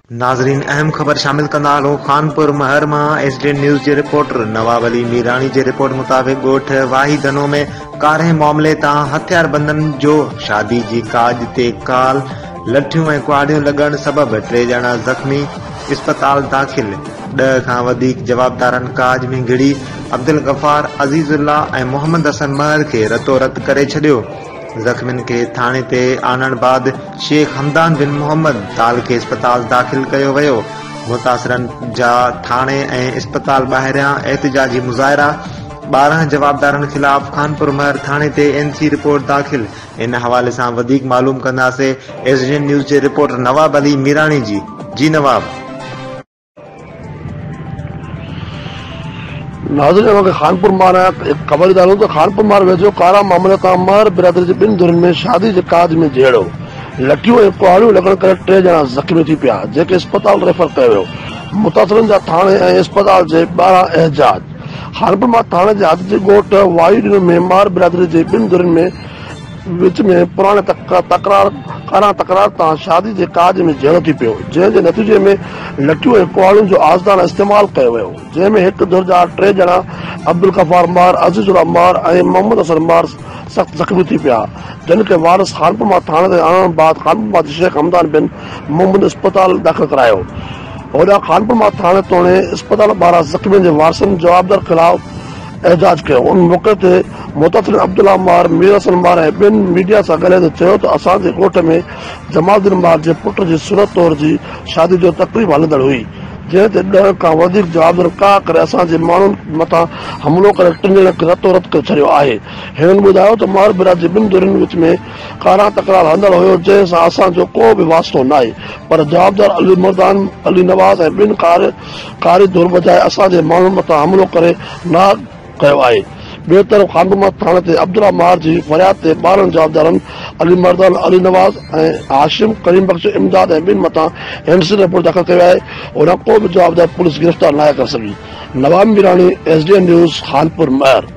नाज़रीन, अहम ख़बर शामिल कंदा हलो। खानपुर महर मां एसडीएन न्यूज़ जे रिपोर्टर नवाब अली मीरानी जे रिपोर्ट मुताबिक़ ॻोठ वाहिदनो में कारे मामले तां हथियारबंदनि जो शादी जी काज ते काल, लठियूं ऐं कुआड़ियूं लॻण सबबि 3 ॼणा ज़ख़्मी, इस्पताल दाख़िल। 10 खां वधीक जवाबदारनि काज में घिड़ी अब्दुल गफ़ार, अज़ीज़ुल्ला ऐं मोहम्मद हसन महर खे रतोरत करे छॾियो। ज़ख़्मियुनि खे थाणे ते आणण बाद शेख हमदान बिन मोहम्मद ताल खे इस्पताल दाख़िल कयो वियो। मुतासिरनि जा थाणे ऐं इस्पताल ॿाहिरियां एहतिजाजी मुज़ाहिरा। 12 जवाबदारनि ख़िलाफ़ खानपुर महर थाणे ते एनसी रिपोर्ट दाख़िल। इन हवाले सां वधीक मालूम कंदासीं एसडीएन न्यूज़ जे रिपोर्टर नवाब अली मीरानी जी नवाब। नाज़रीन, खानपुर मार ख़बर ॾालो त खानपुर मार वेझो कारा मामले तां महर बिरादरी जे 2 धुरनि में शादी जे काज में जहिड़ो लठियूं ऐं कुआड़ियूं लॻण करे 3 ॼणा ज़ख़्मी थी पिया, जेके इस्पताल रेफर कयो वियो। मुतासिरनि जा थाणे ऐं इस्पताल जे 12 एहतिजाज। खानपुर मां थाणे जे हद जे ॻोठ वाहिदनो में महर बिरादरी जे 2 धुरनि में विच में पुराणे तकरार तां शादी जे काज में जहिड़ो थी पियो, जंहिं जे नतीजे में लठियूं ऐं कुआड़ियुनि जो आज़दान इस्तेमाल कयो वियो, जंहिं में हिक धुर जा 3 ॼणा अब्दुल गफ़ार महर, अज़ीज़ुल्ला महर ऐं मोहम्मद हसन महर सख़्त ज़ख़्मी थी पिया, जिन खे वारिस खानपुर मां थाणे ते आणण बाद खानपुर मां शेख हमदान बिन मोहम्मद इस्पताल दाख़िल करायो। होॾां खानपुर मां थाणे तोड़े इस्पताल 12 ज़ख़्मियुनि जे वारसनि जवाबदार ख़िलाफ़ एहतिजाज कयो। उन मौक़े ते मुतासिर अब्दुल्ला महर, मीर हसन महर ऐं ॿिनि मीडिया सां ॻाल्हाए चयो त असांजे ॻोठ में जमालुद्दीन महर जे पुट जी सूरत तौर जी शादी जो तक़रीब हलंदड़ हुई, जंहिं ते 10 खां वधीक जवाबदार का करे असांजे माण्हुनि मथां हमिलो करे 3 ॼणनि खे रतोरत करे छॾियो आहे। हिननि ॿुधायो त महर बिरादरी 2 धुरनि विच में कारा तकरार हलंदड़ हुयो, जंहिं सां असांजो को बि वास्तो न आहे, पर जवाबदार अली मर्दान, अली नवाज़ ऐं 2 कारी धुर बजाए असांजे माण्हुनि मथां हमिलो करे न कयो आहे। ॿिए तरफ़ खानपुर मां थाणे ते अब्दुल्ला महर जी फरियाद ते 12 जवाबदारनि अली मर्दान, अली नवाज़ ऐं हाशिम, करीम बख्श, इमदाद ऐं 2 मथां एनसी रिपोर्ट दाख़िल कयो आहे। उन को बि जवाबदार पुलिस गिरफ़्तार न करे सघी। नवाब मीरानी, एसडीएन न्यूज़, खानपुर महर।